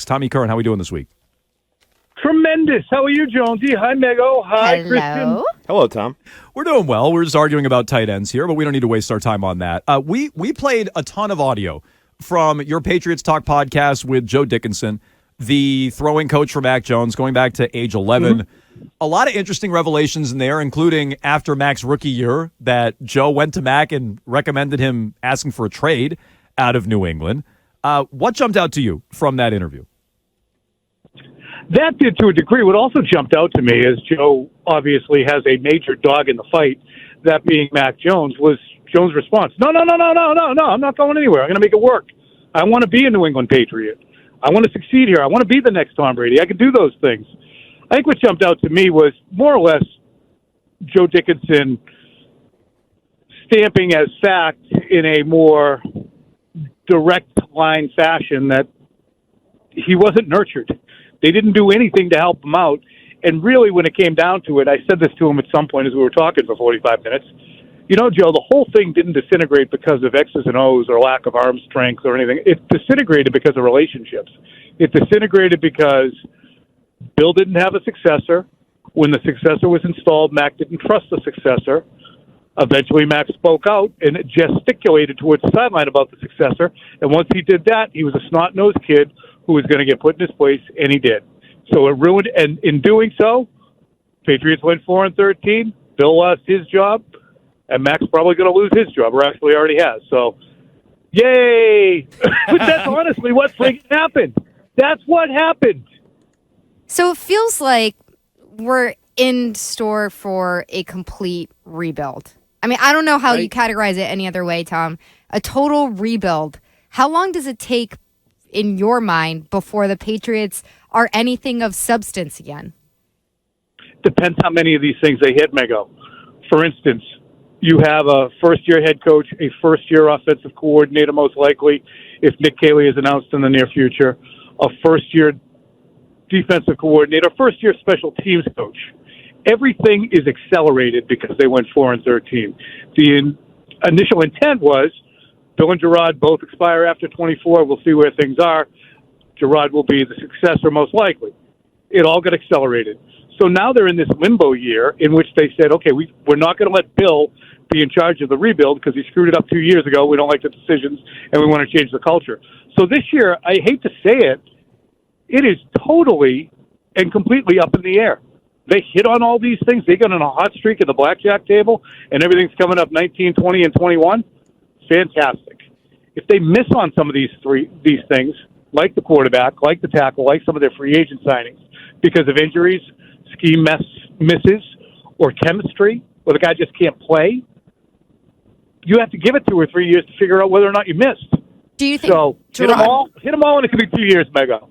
Tommy Curran, how are we doing this week? Tremendous. How are you, Jonesy? Hi, Mego. Hi, Hello. Christian. Hello, Tom. We're doing well. We're just arguing about tight ends here, but we don't need to waste our time on that. We played a ton of audio from your Patriots Talk podcast with Joe Dickinson, the throwing coach for Mac Jones, going back to age 11. A lot of interesting revelations in there, including after Mac's rookie year that Joe went to Mac and recommended him asking for a trade out of New England. What jumped out to you from that interview? That did to a degree. What also jumped out to me is Joe obviously has a major dog in the fight, that being Mac Jones, was Jones' response. No, I'm not going anywhere. I'm going to make it work. I want to be a New England Patriot. I want to succeed here. I want to be the next Tom Brady. I can do those things. I think what jumped out to me was more or less Joe Dickinson stamping as fact in a more direct line fashion that he wasn't nurtured. They didn't do anything to help him out. And really, when it came down to it, I said this to him at some point as we were talking for 45 minutes. You know, Joe, the whole thing didn't disintegrate because of X's and O's or lack of arm strength or anything. It disintegrated because of relationships. It disintegrated because Bill didn't have a successor. When the successor was installed, Mac didn't trust the successor. Eventually, Mac spoke out and gesticulated towards the sideline about the successor. And once he did that, he was a snot-nosed kid who was going to get put in his place, and he did. So it ruined, and in doing so, Patriots went 4-13. Bill lost his job, and Mac's probably going to lose his job, or actually already has. So, yay! But that's honestly what freaking happened. That's what happened. So it feels like we're in store for a complete rebuild. I mean, I don't know how you categorize it any other way, Tom. A total rebuild. How long does it take, in your mind, before the Patriots are anything of substance again? Depends how many of these things they hit, Mego. For instance, you have a first-year head coach, a first-year offensive coordinator, most likely, if Nick Caley is announced in the near future, a first-year defensive coordinator, first-year special teams coach. Everything is accelerated because they went 4-13. The initial intent was Bill and Gerard both expire after 24. We'll see where things are. Gerard will be the successor most likely. It all got accelerated. So now they're in this limbo year in which they said, okay, we're not going to let Bill be in charge of the rebuild because he screwed it up 2 years ago. We don't like the decisions, and we want to change the culture. So this year, I hate to say it, it is totally and completely up in the air. They hit on all these things. They got on a hot streak at the blackjack table, and everything's coming up 19, 20, and 21. Fantastic. If they miss on some of these things, like the quarterback, like the tackle, like some of their free agent signings, because of injuries, scheme misses, or chemistry, or the guy just can't play, you have to give it 2 or 3 years to figure out whether or not you missed. Do you think so? Hit them all, and it could be 2 years, Mego.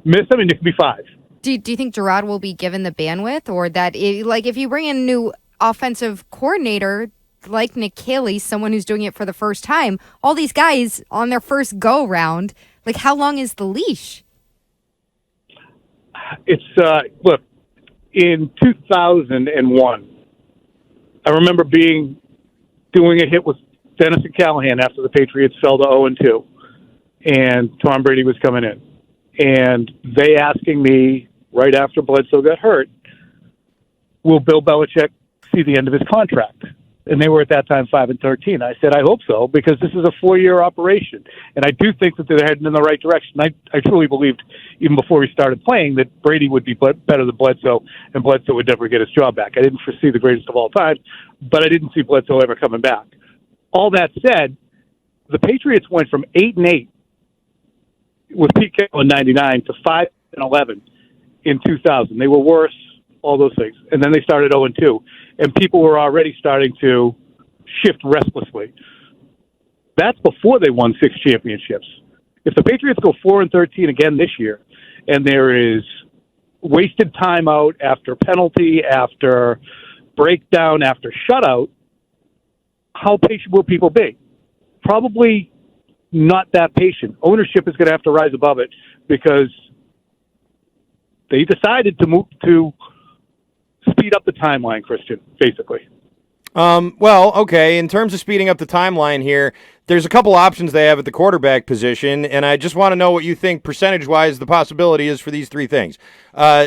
Miss them, and it could be 5. Do you think Gerard will be given the bandwidth, or that, if you bring in a new offensive coordinator like Nick Caley, someone who's doing it for the first time, all these guys on their first go-round, how long is the leash? It's, look, in 2001, I remember doing a hit with Dennis and Callahan after the Patriots fell to 0-2, and Tom Brady was coming in. And they asking me right after Bledsoe got hurt, will Bill Belichick see the end of his contract? And they were at that time 5-13. I said, I hope so, because this is a 4-year operation. And I do think that they're heading in the right direction. I truly believed, even before he started playing, that Brady would be better than Bledsoe, and Bledsoe would never get his job back. I didn't foresee the greatest of all time, but I didn't see Bledsoe ever coming back. All that said, the Patriots went from 8-8 with Pete Carroll in 99 to 5-11 in 2000. They were worse, all those things. And then they started 0-2. And people were already starting to shift restlessly. That's before they won 6 championships. If the Patriots go 4-13 again this year, and there is wasted timeout after penalty, after breakdown, after shutout, how patient will people be? Probably not that patient. Ownership is going to have to rise above it because they decided to speed up the timeline, Christian, basically. Well, okay. In terms of speeding up the timeline here, there's a couple options they have at the quarterback position, and I just want to know what you think percentage-wise the possibility is for these three things.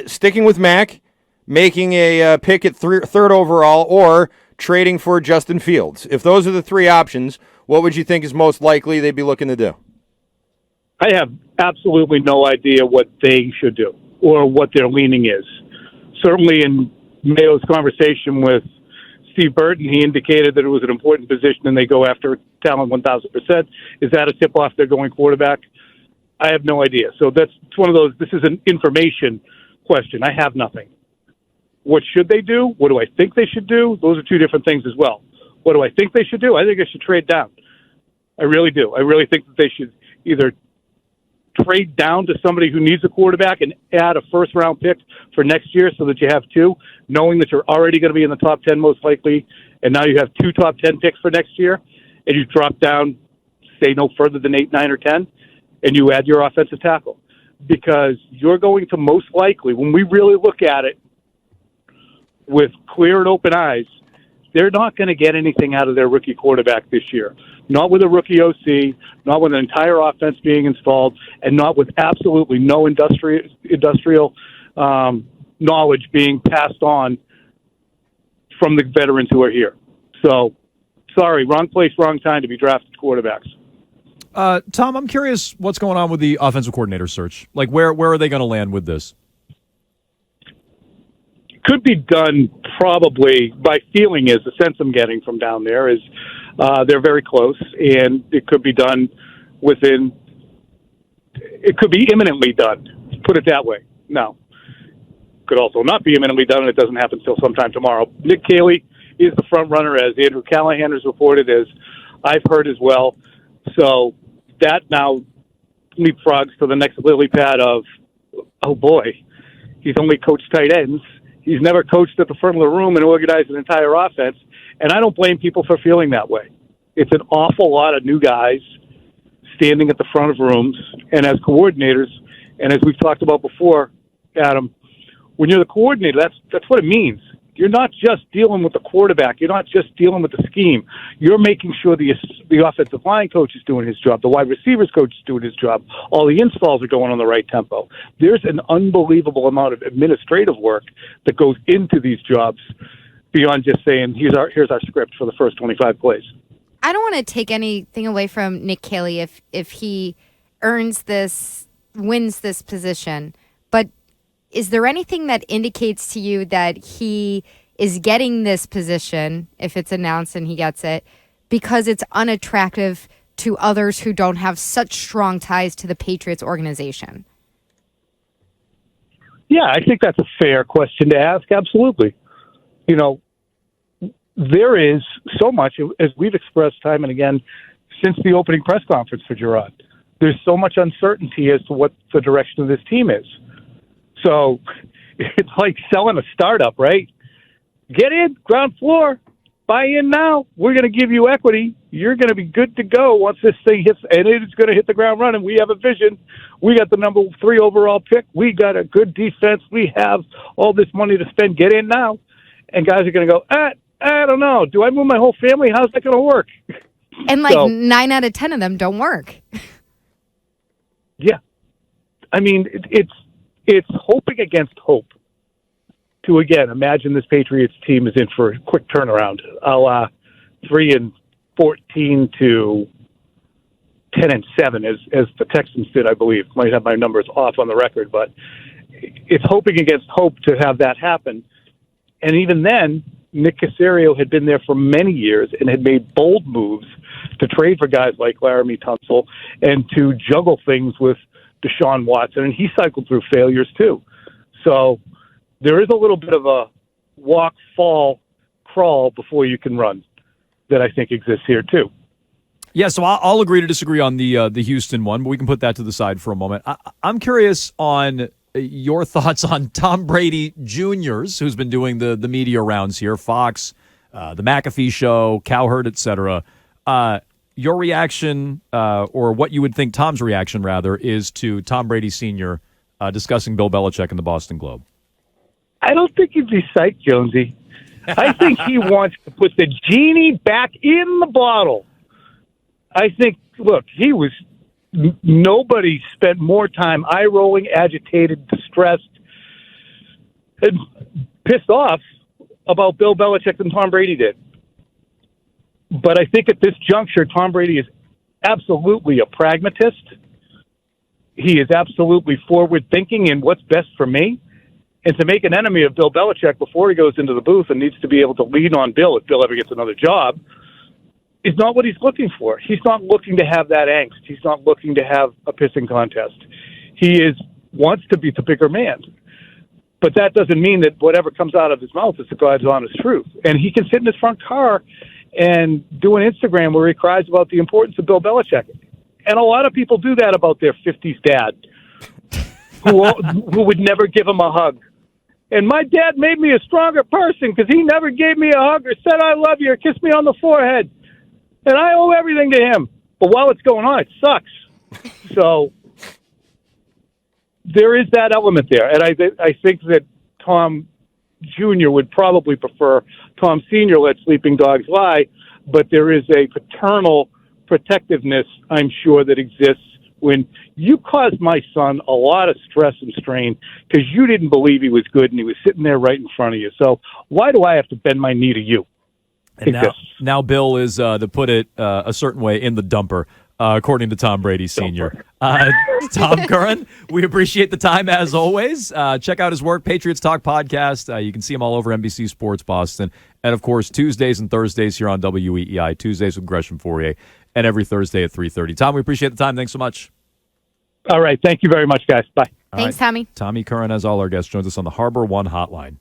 Sticking with Mac, making a pick at third overall, or trading for Justin Fields. If those are the three options, what would you think is most likely they'd be looking to do? I have absolutely no idea what they should do or what their leaning is. Certainly in Mayo's conversation with Steve Burton, he indicated that it was an important position and they go after talent 1,000%. Is that a tip-off they're going quarterback? I have no idea. So that's one of those, this is an information question. I have nothing. What should they do? What do I think they should do? Those are two different things as well. What do I think they should do? I think they should trade down. I really do. I really think that they should either trade down to somebody who needs a quarterback and add a first-round pick for next year so that you have two, knowing that you're already going to be in the top 10 most likely, and now you have two top 10 picks for next year, and you drop down, say, no further than 8, 9, or 10, and you add your offensive tackle. Because you're going to most likely, when we really look at it with clear and open eyes, they're not going to get anything out of their rookie quarterback this year. Not with a rookie OC, not with an entire offense being installed, and not with absolutely no industrial knowledge being passed on from the veterans who are here. So, sorry, wrong place, wrong time to be drafting quarterbacks. Tom, I'm curious what's going on with the offensive coordinator search. Like, where are they going to land with this? Could be done probably, my feeling is, the sense I'm getting from down there is they're very close, and it could be done it could be imminently done, put it that way. Now, could also not be imminently done, and it doesn't happen until sometime tomorrow. Nick Caley is the front runner, as Andrew Callahan has reported, as I've heard as well. So that now leapfrogs to the next lily pad of, oh boy, he's only coached tight ends. He's never coached at the front of the room and organized an entire offense, and I don't blame people for feeling that way. It's an awful lot of new guys standing at the front of rooms, and as coordinators, and as we've talked about before, Adam, when you're the coordinator, that's what it means. You're not just dealing with the quarterback. You're not just dealing with the scheme. You're making sure the offensive line coach is doing his job. The wide receivers coach is doing his job. All the installs are going on the right tempo. There's an unbelievable amount of administrative work that goes into these jobs beyond just saying, here's our script for the first 25 plays. I don't want to take anything away from Nick Caley if he wins this position, but is there anything that indicates to you that he is getting this position, if it's announced and he gets it, because it's unattractive to others who don't have such strong ties to the Patriots organization? Yeah, I think that's a fair question to ask. Absolutely. You know, there is so much, as we've expressed time and again since the opening press conference for Gerard, there's so much uncertainty as to what the direction of this team is. So it's like selling a startup, right? Get in, ground floor, buy in now. We're going to give you equity. You're going to be good to go once this thing hits, and it's going to hit the ground running. We have a vision. We got the number 3 overall pick. We got a good defense. We have all this money to spend. Get in now. And guys are going to go, I don't know. Do I move my whole family? How's that going to work? And 9 out of 10 of them don't work. Yeah. I mean, it's hoping against hope to, again, imagine this Patriots team is in for a quick turnaround, a la 3-14 to 10-7, as the Texans did, I believe. Might have my numbers off on the record, but it's hoping against hope to have that happen. And even then, Nick Caserio had been there for many years and had made bold moves to trade for guys like Laramie Tunsil and to juggle things with Deshaun Watson, and he cycled through failures too. So there is a little bit of a walk, fall, crawl before you can run that I think exists here too. Yeah, so I'll agree to disagree on the Houston one, but we can put that to the side for a moment. I'm curious on your thoughts on Tom Brady Jr.'s, who's been doing the media rounds here, Fox, the McAfee Show, Cowherd, etc. Your reaction, or what you would think Tom's reaction, rather, is to Tom Brady Sr. Discussing Bill Belichick in the Boston Globe. I don't think he'd be psyched, Jonesy. I think he wants to put the genie back in the bottle. I think, look, nobody spent more time eye-rolling, agitated, distressed, and pissed off about Bill Belichick than Tom Brady did. But I think at this juncture, Tom Brady is absolutely a pragmatist. He is absolutely forward-thinking in what's best for me. And to make an enemy of Bill Belichick before he goes into the booth and needs to be able to lean on Bill if Bill ever gets another job is not what he's looking for. He's not looking to have that angst. He's not looking to have a pissing contest. He wants to be the bigger man. But that doesn't mean that whatever comes out of his mouth is the God's honest truth. And he can sit in his front car and do an Instagram where he cries about the importance of Bill Belichick. And a lot of people do that about their 50s dad who would never give him a hug. And my dad made me a stronger person because he never gave me a hug or said I love you or kissed me on the forehead. And I owe everything to him. But while it's going on, it sucks. So there is that element there. And I think that Tom Jr. would probably prefer Tom Sr. let sleeping dogs lie. But there is a paternal protectiveness, I'm sure, that exists when you caused my son a lot of stress and strain because you didn't believe he was good and he was sitting there right in front of you. So why do I have to bend my knee to you? And now Bill is, to put it a certain way, in the dumper, according to Tom Brady Sr. Tom Curran, we appreciate the time as always. Check out his work, Patriots Talk Podcast. You can see him all over NBC Sports Boston. And, of course, Tuesdays and Thursdays here on WEEI, Tuesdays with Gresham Fourier, and every Thursday at 3:30. Tom, we appreciate the time. Thanks so much. All right. Thank you very much, guys. Bye. Thanks, Tommy. Tommy Curran, as all our guests, joins us on the Harbor One Hotline.